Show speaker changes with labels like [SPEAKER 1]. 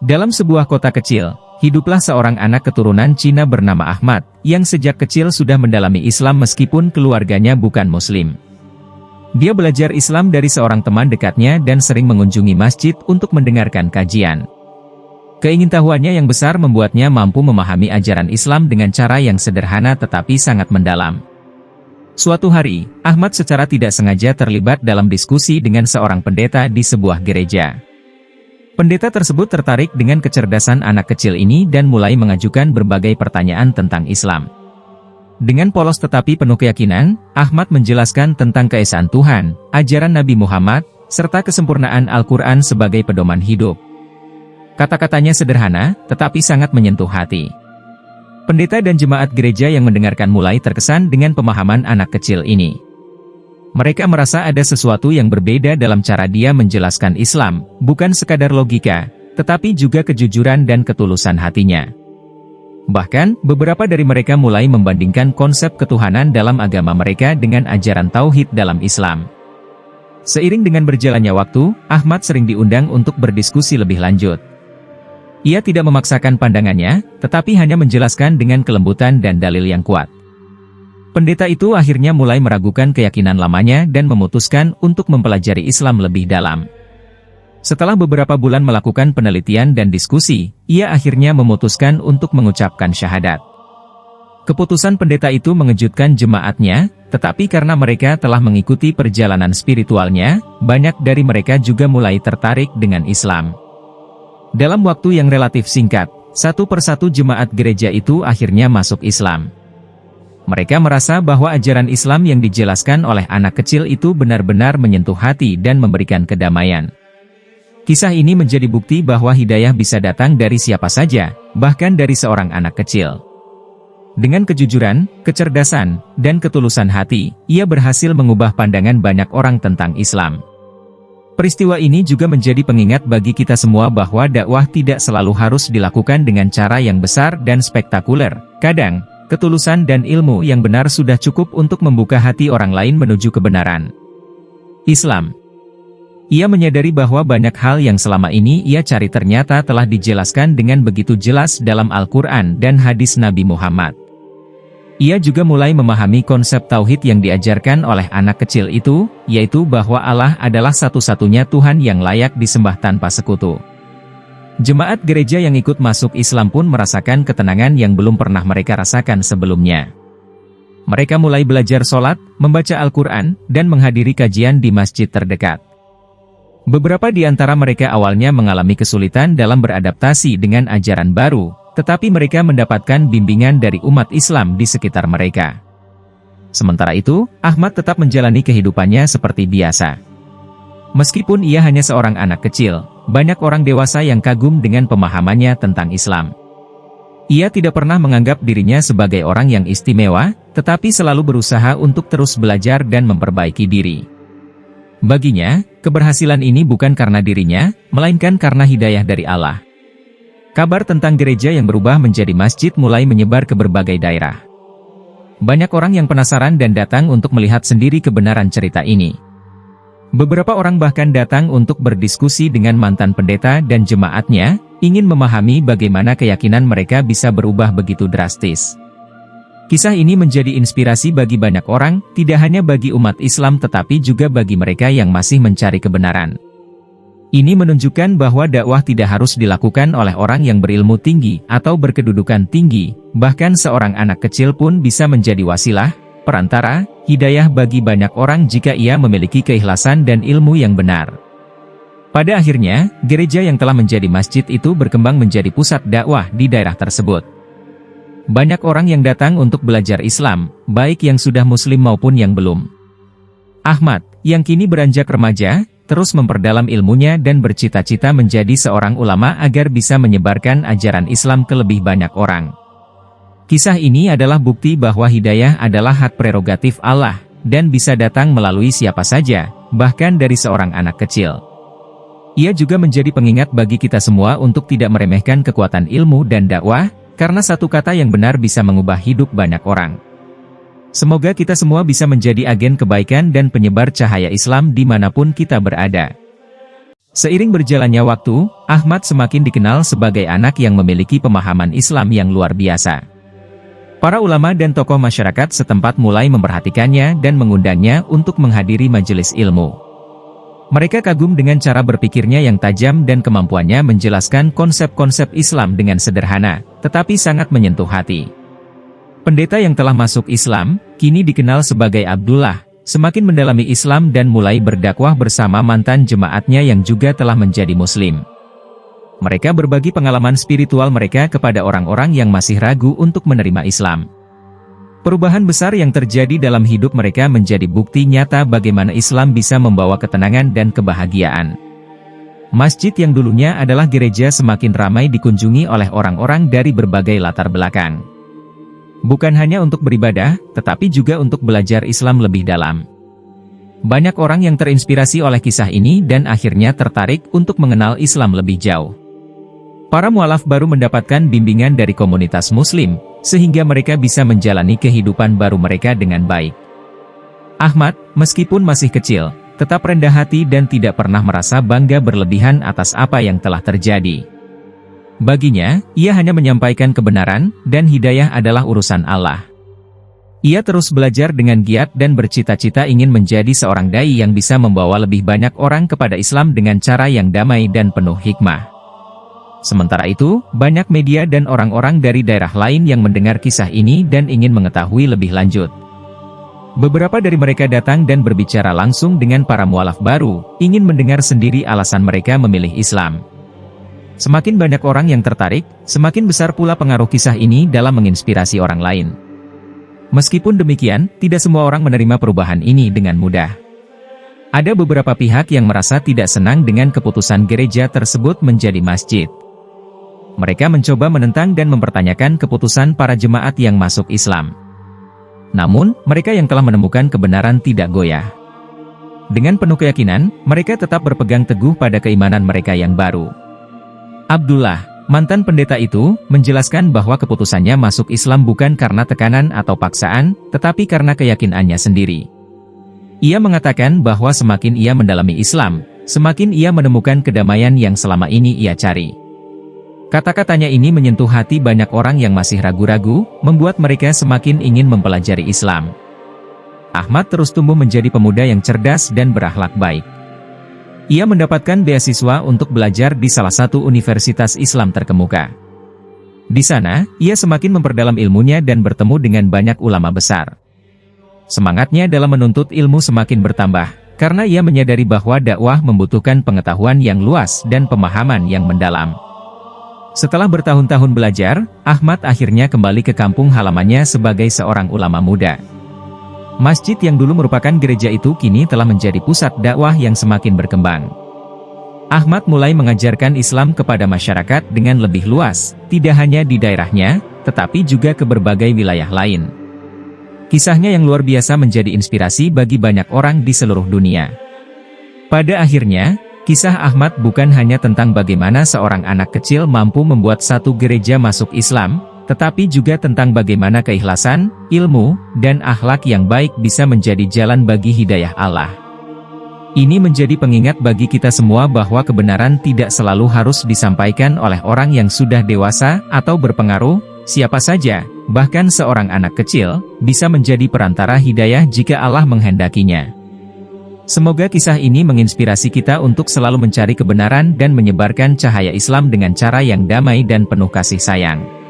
[SPEAKER 1] Dalam sebuah kota kecil, hiduplah seorang anak keturunan Cina bernama Ahmad, yang sejak kecil sudah mendalami Islam meskipun keluarganya bukan Muslim. Dia belajar Islam dari seorang teman dekatnya dan sering mengunjungi masjid untuk mendengarkan kajian. Keingintahuannya yang besar membuatnya mampu memahami ajaran Islam dengan cara yang sederhana tetapi sangat mendalam. Suatu hari, Ahmad secara tidak sengaja terlibat dalam diskusi dengan seorang pendeta di sebuah gereja. Pendeta tersebut tertarik dengan kecerdasan anak kecil ini dan mulai mengajukan berbagai pertanyaan tentang Islam. Dengan polos tetapi penuh keyakinan, Ahmad menjelaskan tentang keesaan Tuhan, ajaran Nabi Muhammad, serta kesempurnaan Al-Quran sebagai pedoman hidup. Kata-katanya sederhana, tetapi sangat menyentuh hati. Pendeta dan jemaat gereja yang mendengarkan mulai terkesan dengan pemahaman anak kecil ini. Mereka merasa ada sesuatu yang berbeda dalam cara dia menjelaskan Islam, bukan sekadar logika, tetapi juga kejujuran dan ketulusan hatinya. Bahkan, beberapa dari mereka mulai membandingkan konsep ketuhanan dalam agama mereka dengan ajaran tauhid dalam Islam. Seiring dengan berjalannya waktu, Ahmad sering diundang untuk berdiskusi lebih lanjut. Ia tidak memaksakan pandangannya, tetapi hanya menjelaskan dengan kelembutan dan dalil yang kuat. Pendeta itu akhirnya mulai meragukan keyakinan lamanya dan memutuskan untuk mempelajari Islam lebih dalam. Setelah beberapa bulan melakukan penelitian dan diskusi, ia akhirnya memutuskan untuk mengucapkan syahadat. Keputusan pendeta itu mengejutkan jemaatnya, tetapi karena mereka telah mengikuti perjalanan spiritualnya, banyak dari mereka juga mulai tertarik dengan Islam. Dalam waktu yang relatif singkat, satu persatu jemaat gereja itu akhirnya masuk Islam. Mereka merasa bahwa ajaran Islam yang dijelaskan oleh anak kecil itu benar-benar menyentuh hati dan memberikan kedamaian. Kisah ini menjadi bukti bahwa hidayah bisa datang dari siapa saja, bahkan dari seorang anak kecil. Dengan kejujuran, kecerdasan, dan ketulusan hati, ia berhasil mengubah pandangan banyak orang tentang Islam. Peristiwa ini juga menjadi pengingat bagi kita semua bahwa dakwah tidak selalu harus dilakukan dengan cara yang besar dan spektakuler. Kadang, ketulusan dan ilmu yang benar sudah cukup untuk membuka hati orang lain menuju kebenaran. Islam. Ia menyadari bahwa banyak hal yang selama ini ia cari ternyata telah dijelaskan dengan begitu jelas dalam Al-Quran dan hadis Nabi Muhammad. Ia juga mulai memahami konsep tauhid yang diajarkan oleh anak kecil itu, yaitu bahwa Allah adalah satu-satunya Tuhan yang layak disembah tanpa sekutu. Jemaat gereja yang ikut masuk Islam pun merasakan ketenangan yang belum pernah mereka rasakan sebelumnya. Mereka mulai belajar sholat, membaca Al-Quran, dan menghadiri kajian di masjid terdekat. Beberapa di antara mereka awalnya mengalami kesulitan dalam beradaptasi dengan ajaran baru, tetapi mereka mendapatkan bimbingan dari umat Islam di sekitar mereka. Sementara itu, Ahmad tetap menjalani kehidupannya seperti biasa. Meskipun ia hanya seorang anak kecil, banyak orang dewasa yang kagum dengan pemahamannya tentang Islam. Ia tidak pernah menganggap dirinya sebagai orang yang istimewa, tetapi selalu berusaha untuk terus belajar dan memperbaiki diri. Baginya, keberhasilan ini bukan karena dirinya, melainkan karena hidayah dari Allah. Kabar tentang gereja yang berubah menjadi masjid mulai menyebar ke berbagai daerah. Banyak orang yang penasaran dan datang untuk melihat sendiri kebenaran cerita ini. Beberapa orang bahkan datang untuk berdiskusi dengan mantan pendeta dan jemaatnya, ingin memahami bagaimana keyakinan mereka bisa berubah begitu drastis. Kisah ini menjadi inspirasi bagi banyak orang, tidak hanya bagi umat Islam tetapi juga bagi mereka yang masih mencari kebenaran. Ini menunjukkan bahwa dakwah tidak harus dilakukan oleh orang yang berilmu tinggi atau berkedudukan tinggi, bahkan seorang anak kecil pun bisa menjadi wasilah, perantara, hidayah bagi banyak orang jika ia memiliki keikhlasan dan ilmu yang benar. Pada akhirnya, gereja yang telah menjadi masjid itu berkembang menjadi pusat dakwah di daerah tersebut. Banyak orang yang datang untuk belajar Islam, baik yang sudah muslim maupun yang belum. Ahmad, yang kini beranjak remaja, terus memperdalam ilmunya dan bercita-cita menjadi seorang ulama agar bisa menyebarkan ajaran Islam ke lebih banyak orang. Kisah ini adalah bukti bahwa hidayah adalah hak prerogatif Allah, dan bisa datang melalui siapa saja, bahkan dari seorang anak kecil. Ia juga menjadi pengingat bagi kita semua untuk tidak meremehkan kekuatan ilmu dan dakwah, karena satu kata yang benar bisa mengubah hidup banyak orang. Semoga kita semua bisa menjadi agen kebaikan dan penyebar cahaya Islam dimanapun kita berada. Seiring berjalannya waktu, Ahmad semakin dikenal sebagai anak yang memiliki pemahaman Islam yang luar biasa. Para ulama dan tokoh masyarakat setempat mulai memperhatikannya dan mengundangnya untuk menghadiri majelis ilmu. Mereka kagum dengan cara berpikirnya yang tajam dan kemampuannya menjelaskan konsep-konsep Islam dengan sederhana, tetapi sangat menyentuh hati. Pendeta yang telah masuk Islam, kini dikenal sebagai Abdullah, semakin mendalami Islam dan mulai berdakwah bersama mantan jemaatnya yang juga telah menjadi Muslim. Mereka berbagi pengalaman spiritual mereka kepada orang-orang yang masih ragu untuk menerima Islam. Perubahan besar yang terjadi dalam hidup mereka menjadi bukti nyata bagaimana Islam bisa membawa ketenangan dan kebahagiaan. Masjid yang dulunya adalah gereja semakin ramai dikunjungi oleh orang-orang dari berbagai latar belakang. Bukan hanya untuk beribadah, tetapi juga untuk belajar Islam lebih dalam. Banyak orang yang terinspirasi oleh kisah ini dan akhirnya tertarik untuk mengenal Islam lebih jauh. Para mualaf baru mendapatkan bimbingan dari komunitas Muslim, sehingga mereka bisa menjalani kehidupan baru mereka dengan baik. Ahmad, meskipun masih kecil, tetap rendah hati dan tidak pernah merasa bangga berlebihan atas apa yang telah terjadi. Baginya, ia hanya menyampaikan kebenaran, dan hidayah adalah urusan Allah. Ia terus belajar dengan giat dan bercita-cita ingin menjadi seorang dai yang bisa membawa lebih banyak orang kepada Islam dengan cara yang damai dan penuh hikmah. Sementara itu, banyak media dan orang-orang dari daerah lain yang mendengar kisah ini dan ingin mengetahui lebih lanjut. Beberapa dari mereka datang dan berbicara langsung dengan para mualaf baru, ingin mendengar sendiri alasan mereka memilih Islam. Semakin banyak orang yang tertarik, semakin besar pula pengaruh kisah ini dalam menginspirasi orang lain. Meskipun demikian, tidak semua orang menerima perubahan ini dengan mudah. Ada beberapa pihak yang merasa tidak senang dengan keputusan gereja tersebut menjadi masjid. Mereka mencoba menentang dan mempertanyakan keputusan para jemaat yang masuk Islam. Namun, mereka yang telah menemukan kebenaran tidak goyah. Dengan penuh keyakinan, mereka tetap berpegang teguh pada keimanan mereka yang baru. Abdullah, mantan pendeta itu, menjelaskan bahwa keputusannya masuk Islam bukan karena tekanan atau paksaan, tetapi karena keyakinannya sendiri. Ia mengatakan bahwa semakin ia mendalami Islam, semakin ia menemukan kedamaian yang selama ini ia cari. Kata-katanya ini menyentuh hati banyak orang yang masih ragu-ragu, membuat mereka semakin ingin mempelajari Islam. Ahmad terus tumbuh menjadi pemuda yang cerdas dan berakhlak baik. Ia mendapatkan beasiswa untuk belajar di salah satu universitas Islam terkemuka. Di sana, ia semakin memperdalam ilmunya dan bertemu dengan banyak ulama besar. Semangatnya dalam menuntut ilmu semakin bertambah, karena ia menyadari bahwa dakwah membutuhkan pengetahuan yang luas dan pemahaman yang mendalam. Setelah bertahun-tahun belajar, Ahmad akhirnya kembali ke kampung halamannya sebagai seorang ulama muda. Masjid yang dulu merupakan gereja itu kini telah menjadi pusat dakwah yang semakin berkembang. Ahmad mulai mengajarkan Islam kepada masyarakat dengan lebih luas, tidak hanya di daerahnya, tetapi juga ke berbagai wilayah lain. Kisahnya yang luar biasa menjadi inspirasi bagi banyak orang di seluruh dunia. Pada akhirnya, kisah Ahmad bukan hanya tentang bagaimana seorang anak kecil mampu membuat satu gereja masuk Islam, tetapi juga tentang bagaimana keikhlasan, ilmu, dan akhlak yang baik bisa menjadi jalan bagi hidayah Allah. Ini menjadi pengingat bagi kita semua bahwa kebenaran tidak selalu harus disampaikan oleh orang yang sudah dewasa atau berpengaruh. Siapa saja, bahkan seorang anak kecil, bisa menjadi perantara hidayah jika Allah menghendakinya. Semoga kisah ini menginspirasi kita untuk selalu mencari kebenaran dan menyebarkan cahaya Islam dengan cara yang damai dan penuh kasih sayang.